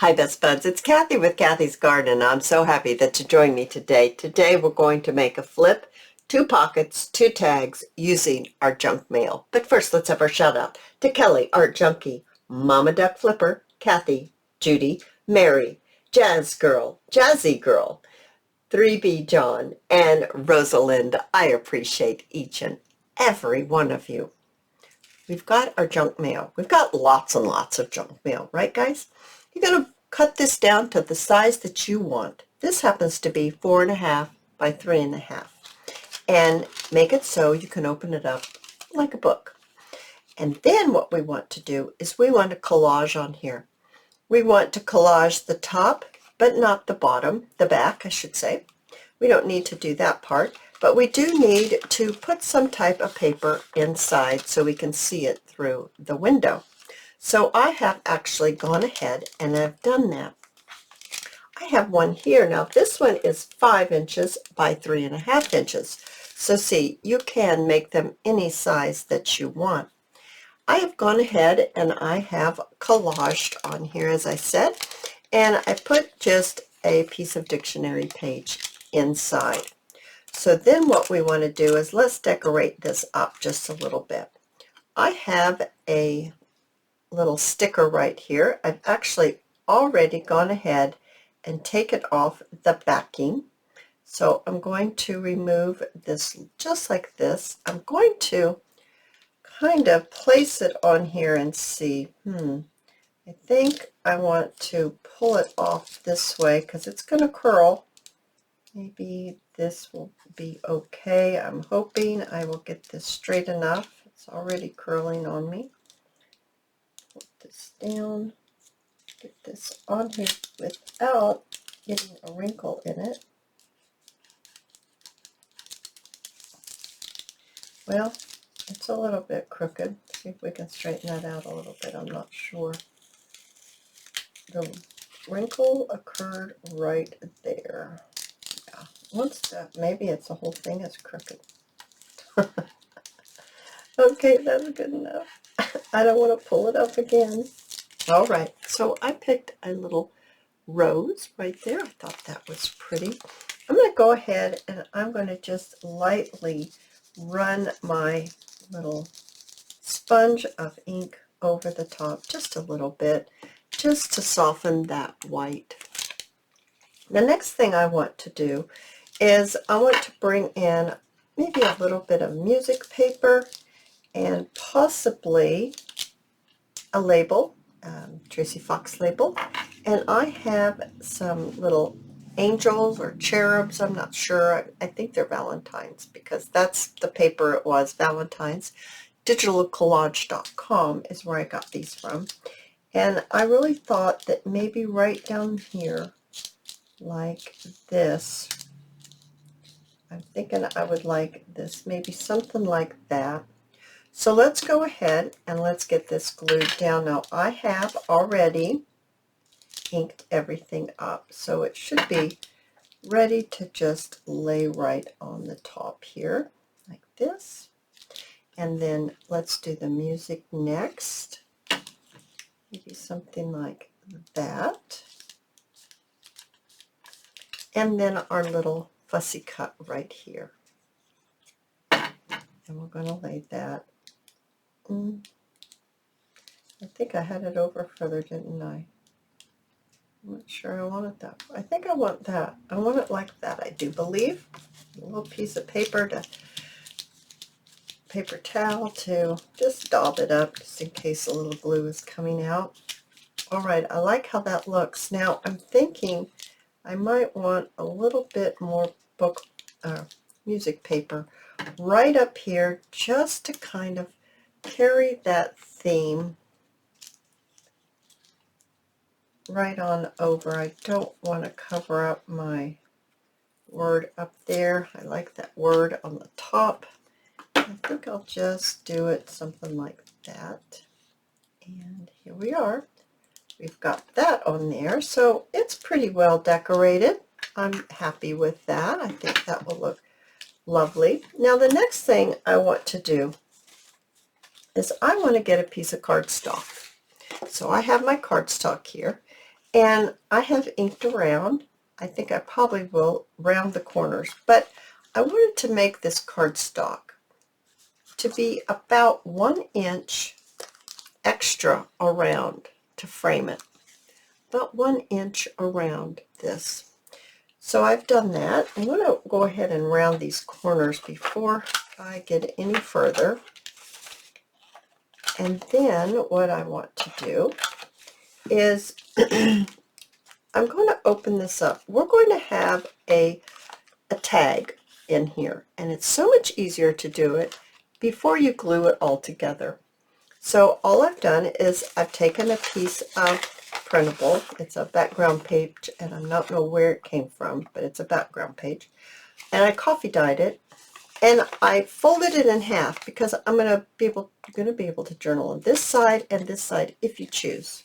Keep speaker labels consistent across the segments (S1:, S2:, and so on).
S1: Hi, Best Buds. It's Cathy with Cathy's Garden. I'm so happy that you joined me today. Today, we're going to make a flip, 2 pockets, 2 tags using our junk mail. But first, let's have our shout out to Kelly, Art Junkie, Mama Duck Flipper, Cathy, Judy, Mary, Jazz Girl, Jazzy Girl, 3B John, and Rosalind. I appreciate each and every one of you. We've got our junk mail. We've got lots and lots of junk mail, right, guys? You're going to cut this down to the size that you want. This happens to be 4.5 by 3.5. And make it so you can open it up like a book. And then what we want to do is we want to collage on here. We want to collage the top, but not the bottom, the back, I should say. We don't need to do that part, but we do need to put some type of paper inside so we can see it through the window. So I have actually gone ahead and I've done that. I have one here. Now this one is 5 inches by 3.5 inches. So see, you can make them any size that you want. I have gone ahead and I have collaged on here, as I said, and I put just a piece of dictionary page inside. So then what we want to do is let's decorate this up just a little bit. I have a little sticker right here. I've actually already gone ahead and taken off the backing. So I'm going to remove this just like this. I'm going to kind of place it on here and see, I think I want to pull it off this way because it's going to curl. Maybe this will be okay. I'm hoping I will get this straight enough. It's already curling on me. Put this down, get this on here without getting a wrinkle in it. Well, it's a little bit crooked. See if we can straighten that out a little bit. I'm not sure. The wrinkle occurred right there. Yeah, once that, maybe it's the whole thing is crooked. Okay, that's good enough. I don't want to pull it up again. All right, so I picked a little rose right there. I thought that was pretty. I'm going to go ahead and I'm going to just lightly run my little sponge of ink over the top just a little bit, just to soften that white. The next thing I want to do is I want to bring in maybe a little bit of music paper and possibly a label, Tracy Fox label, and I have some little angels or cherubs. I'm not sure. I think they're Valentines because that's the paper it was, Valentines. Digitalcollage.com is where I got these from, and I really thought that maybe right down here like this, I'm thinking I would like this, maybe something like that. So let's go ahead and let's get this glued down. Now I have already inked everything up, so it should be ready to just lay right on the top here like this. And then let's do the music next. Maybe something like that. And then our little fussy cut right here. And we're going to lay that. I think I had it over further, didn't I? I'm not sure I wanted that. I think I want that. I want it like that, I do believe. A little piece of paper towel to just daub it up just in case a little glue is coming out. All right, I like how that looks. Now I'm thinking I might want a little bit more music paper right up here just to kind of carry that theme right on over. I don't want to cover up my word up there. I like that word on the top. I think I'll just do it something like that. And here we are. We've got that on there. So it's pretty well decorated. I'm happy with that. I think that will look lovely. Now the next thing I want to do is I want to get a piece of cardstock. So I have my cardstock here, And I have inked around. I think I probably will round the corners, but I wanted to make this cardstock to be about 1 inch extra around to frame it. About 1 inch around this. So I've done that. I'm going to go ahead and round these corners before I get any further. And then what I want to do is I'm going to open this up. We're going to have a tag in here, and it's so much easier to do it before you glue it all together. So all I've done is I've taken a piece of printable. It's a background page, and I don't know where it came from, but it's a background page. And I coffee dyed it, and I folded it in half because I'm going to be able to journal on this side and this side if you choose.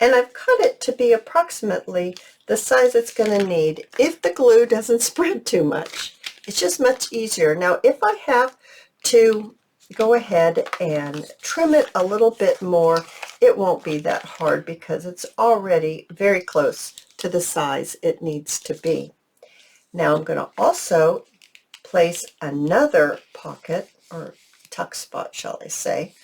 S1: And I've cut it to be approximately the size it's going to need if the glue doesn't spread too much. It's just much easier. Now, if I have to go ahead and trim it a little bit more, it won't be that hard because it's already very close to the size it needs to be. Now I'm going to also place another pocket, or tuck spot shall I say,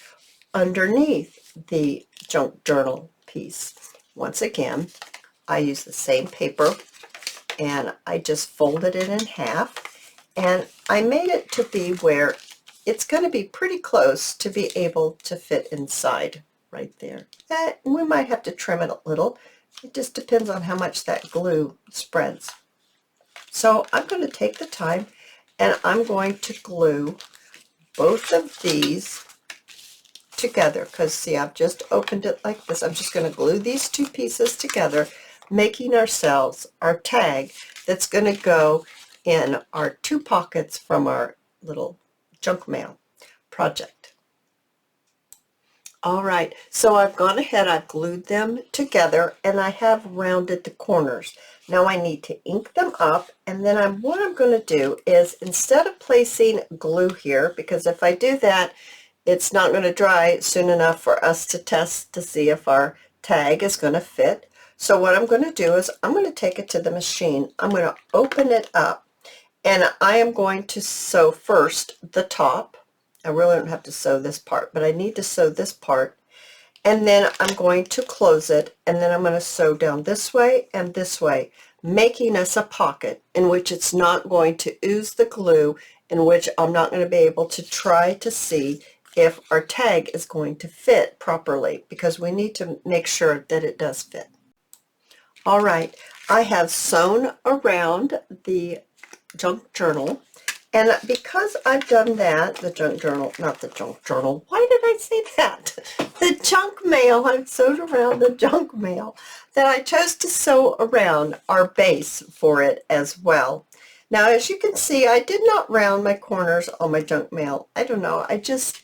S1: underneath the junk journal piece. Once again, I use the same paper and I just folded it in half, and I made it to be where it's going to be pretty close to be able to fit inside right there. We might have to trim it a little. It just depends on how much that glue spreads. So I'm going to take the time and I'm going to glue both of these together, because see, I've just opened it like this. I'm just going to glue these two pieces together, making ourselves our tag that's going to go in our 2 pockets from our little junk mail project. All right, so I've gone ahead, I've glued them together, and I have rounded the corners. Now I need to ink them up, and then what I'm going to do is, instead of placing glue here, because if I do that, it's not going to dry soon enough for us to test to see if our tag is going to fit. So what I'm going to do is I'm going to take it to the machine. I'm going to open it up, and I am going to sew first the top. I really don't have to sew this part, but I need to sew this part. And then I'm going to close it, and then I'm going to sew down this way and this way, making us a pocket in which it's not going to ooze the glue, in which I'm not going to be able to try to see if our tag is going to fit properly, because we need to make sure that it does fit. All right, I have sewn around the junk journal, and because I've done that, the junk journal, not the junk journal, why did I say that? The junk mail, I've sewed around the junk mail, that I chose to sew around our base for it as well. Now, as you can see, I did not round my corners on my junk mail. I don't know, I just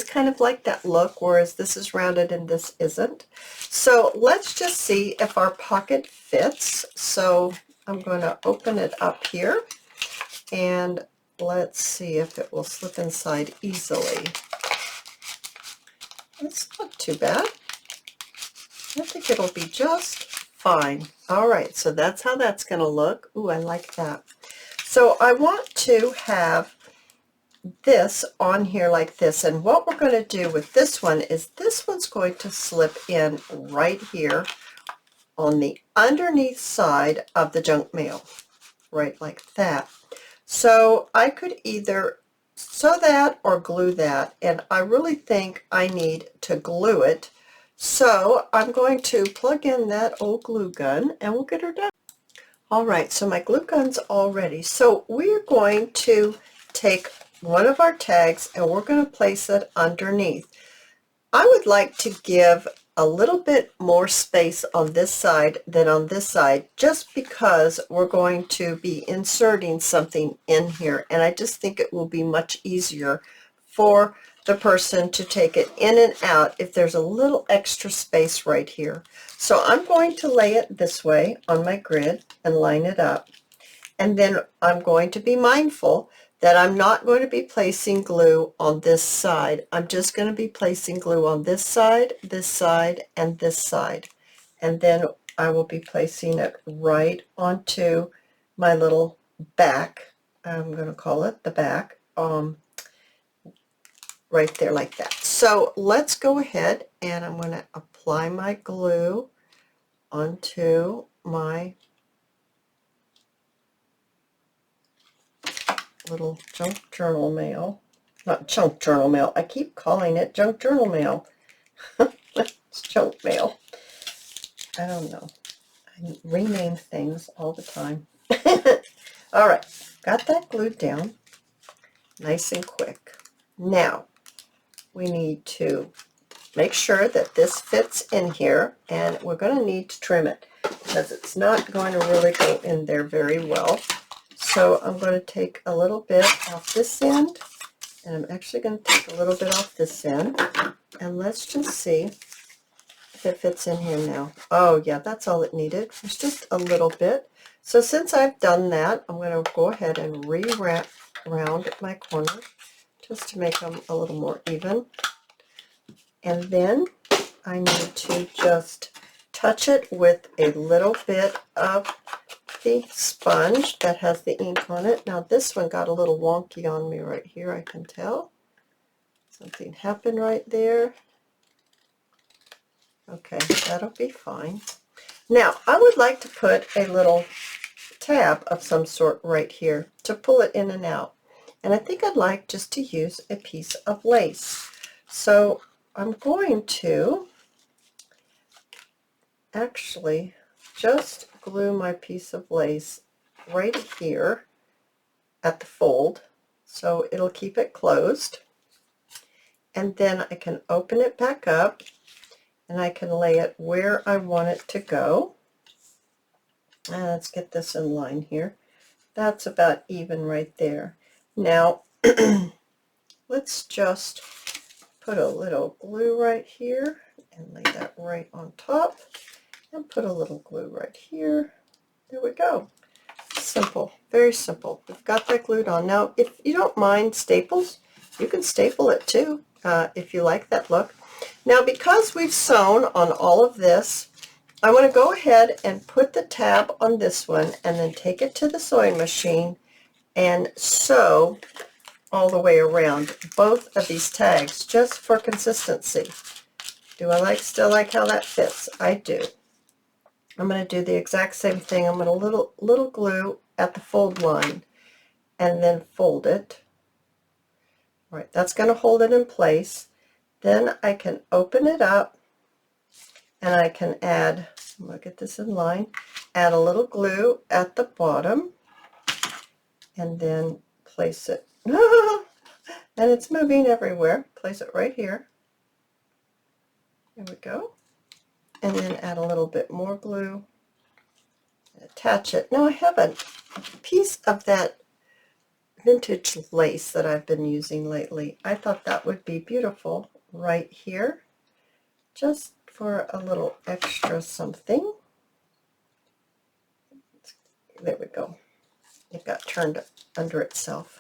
S1: kind of like that look, whereas this is rounded and this isn't. So let's just see if our pocket fits. So I'm going to open it up here, and let's see if it will slip inside easily. It's not too bad. I think it'll be just fine. All right, so that's how that's going to look. Ooh, I like that. So I want to have this on here like this, and what we're going to do with this one is this one's going to slip in right here on the underneath side of the junk mail, right like that. So I could either sew that or glue that, and I really think I need to glue it. So I'm going to plug in that old glue gun and we'll get her done. All right, so my glue gun's all ready. So we're going to take one of our tags and we're going to place it underneath. I would like to give a little bit more space on this side than on this side, just because we're going to be inserting something in here, and I just think it will be much easier for the person to take it in and out if there's a little extra space right here. So I'm going to lay it this way on my grid and line it up, and then I'm going to be mindful that I'm not going to be placing glue on this side. I'm just going to be placing glue on this side, and this side. and then I will be placing it right onto my little back. I'm going to call it the back, right there like that. So let's go ahead and I'm going to apply my glue onto my little junk journal mail. Not junk journal mail. I keep calling it junk journal mail. It's junk mail. I don't know. I rename things all the time. All right, got that glued down nice and quick. Now we need to make sure that this fits in here, and we're going to need to trim it because it's not going to really go in there very well. So I'm going to take a little bit off this end, and I'm actually going to take a little bit off this end, and let's just see if it fits in here now. Oh yeah, that's all it needed. It's just a little bit. So since I've done that, I'm going to go ahead and re-wrap around my corners just to make them a little more even. And then I need to just touch it with a little bit of the sponge that has the ink on it. Now this one got a little wonky on me right here, I can tell. Something happened right there. Okay, that'll be fine. Now I would like to put a little tab of some sort right here to pull it in and out. And I think I'd like just to use a piece of lace. So I'm going to actually just glue my piece of lace right here at the fold so it'll keep it closed, and then I can open it back up and I can lay it where I want it to go. And let's get this in line here. That's about even right there. Now let's just put a little glue right here and lay that right on top, and put a little glue right here. There we go. Simple, very simple. We've got that glued on. Now, if you don't mind staples, you can staple it too, if you like that look. Now, because we've sewn on all of this, I want to go ahead and put the tab on this one and then take it to the sewing machine and sew all the way around both of these tags just for consistency. Do I still like how that fits? I do. I'm going to do the exact same thing. I'm going to little glue at the fold line and then fold it. All right, that's going to hold it in place. Then I can open it up and I can add, I'm going to get this in line, add a little glue at the bottom and then place it. And it's moving everywhere. Place it right here. There we go. And then add a little bit more glue and attach it. Now I have a piece of that vintage lace that I've been using lately. I thought that would be beautiful right here, just for a little extra something. There we go. It got turned under itself.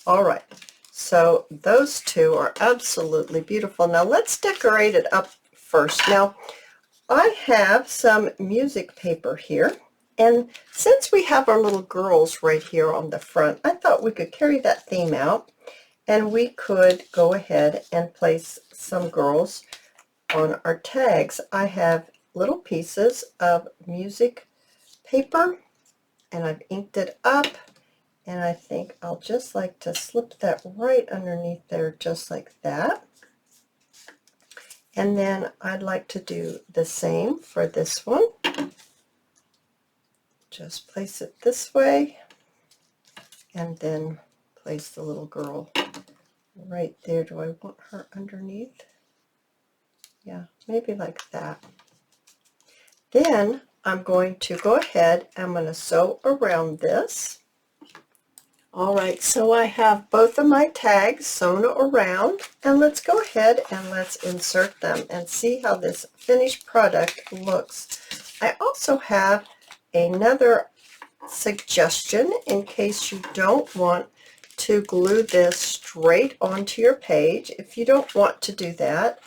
S1: All right, so those two are absolutely beautiful. Now let's decorate it up first. Now I have some music paper here, and since we have our little girls right here on the front, I thought we could carry that theme out and we could go ahead and place some girls on our tags. I have little pieces of music paper and I've inked it up, and I think I'll just like to slip that right underneath there just like that. And then I'd like to do the same for this one. Just place it this way and then place the little girl right there. Do I want her underneath? Yeah, maybe like that. Then I'm going to go ahead, I'm going to sew around this. All right, so I have both of my tags sewn around, and let's go ahead and let's insert them and see how this finished product looks. I also have another suggestion in case you don't want to glue this straight onto your page. If you don't want to do that,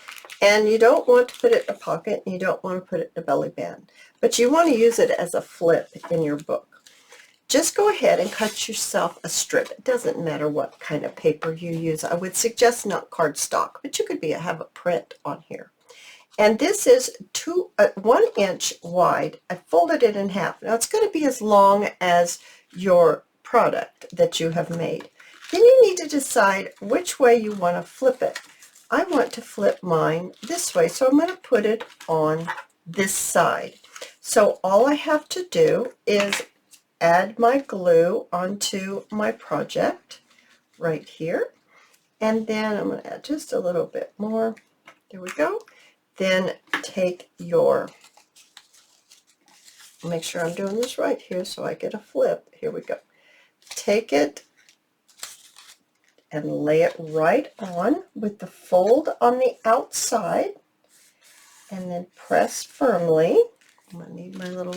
S1: And you don't want to put it in a pocket, and you don't want to put it in a belly band, but you want to use it as a flip in your book. Just go ahead and cut yourself a strip. It doesn't matter what kind of paper you use. I would suggest not cardstock, but you could have a print on here. And this is 1 inch wide. I folded it in half. Now it's going to be as long as your product that you have made. Then you need to decide which way you want to flip it. I want to flip mine this way, so I'm going to put it on this side. So all I have to do is add my glue onto my project right here, and then I'm going to add just a little bit more. There we go. Then take your, make sure I'm doing this right here so I get a flip. Here we go. Take it and lay it right on with the fold on the outside, and then press firmly. I'm going to need my little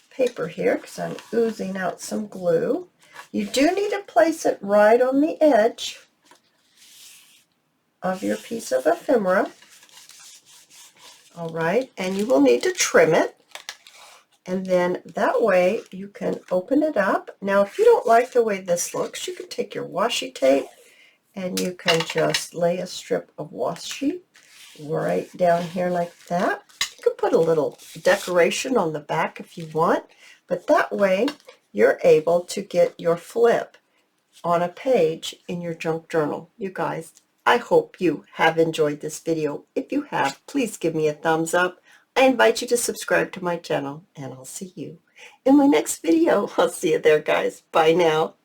S1: paper here because I'm oozing out some glue. You do need to place it right on the edge of your piece of ephemera. All right, and you will need to trim it, and then that way you can open it up. Now if you don't like the way this looks, you can take your washi tape and you can just lay a strip of washi right down here like that. You could put a little decoration on the back if you want, but that way you're able to get your flip on a page in your junk journal. You guys, I hope you have enjoyed this video. If you have, please give me a thumbs up. I invite you to subscribe to my channel, and I'll see you in my next video. I'll see you there, guys. Bye now.